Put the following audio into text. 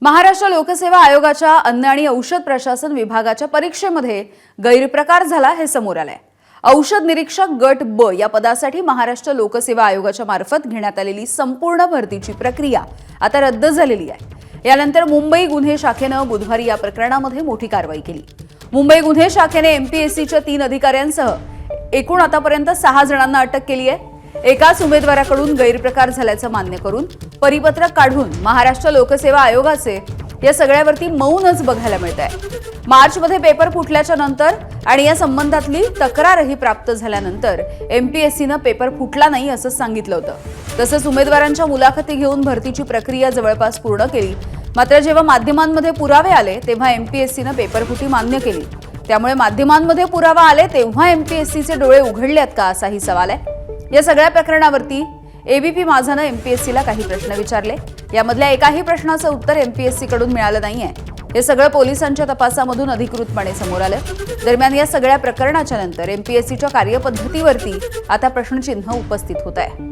महाराष्ट्र लोकसेवा आयोगाच्या अन्न आणि औषध प्रशासन विभागाच्या परीक्षेमध्ये गैरप्रकार झाला हे समोर आलंय। औषध निरीक्षक गट ब या पदासाठी महाराष्ट्र लोकसेवा आयोगाच्या मार्फत घेण्यात आलेली संपूर्ण भरतीची प्रक्रिया आता रद्द झालेली आहे। यानंतर मुंबई गुन्हे शाखेने बुधवारी या प्रकरणामध्ये मोठी कारवाई केली। मुंबई गुन्हे शाखेने एमपीएससीच्या 3 अधिकाऱ्यांसह एकूण आतापर्यंत 6 जणांना अटक केली आहे। एकाच उमेदवाराकडून गैरप्रकार झाल्याचं मान्य करून परिपत्रक काढून महाराष्ट्र लोकसेवा आयोगाचे या सगळ्यावरती मौनच बघायला मिळत आहे। मार्चमध्ये पेपर फुटल्याच्या नंतर आणि या संबंधातली तक्रारही प्राप्त झाल्यानंतर एमपीएससीने पेपर फुटला नाही असं सांगितलं होतं। तसंच उमेदवारांच्या मुलाखती घेऊन भरतीची प्रक्रिया जवळपास पूर्ण केली। मात्र जेव्हा माध्यमांमध्ये पुरावे आले तेव्हा एमपीएससीने पेपर फुटी मान्य केली। त्यामुळे माध्यमांमध्ये पुरावा आले तेव्हा एमपीएससीचे डोळे उघडलेत का असाही सवाल आहे। या सगळ्या प्रकरणावरती एबीपी माझाने एमपीएससीला काही प्रश्न विचारले। यामधल्या एकाही प्रश्नाचं उत्तर एमपीएससी कडून मिळालं नाहीये। हे सगळं पोलिसांच्या तपासामधून अधिकृतपणे समोर आलं। दरम्यान या सगळ्या प्रकरणाच्या नंतर एमपीएससीच्या कार्यपद्धतीवरती आता प्रश्नचिन्ह उपस्थित होत आहे।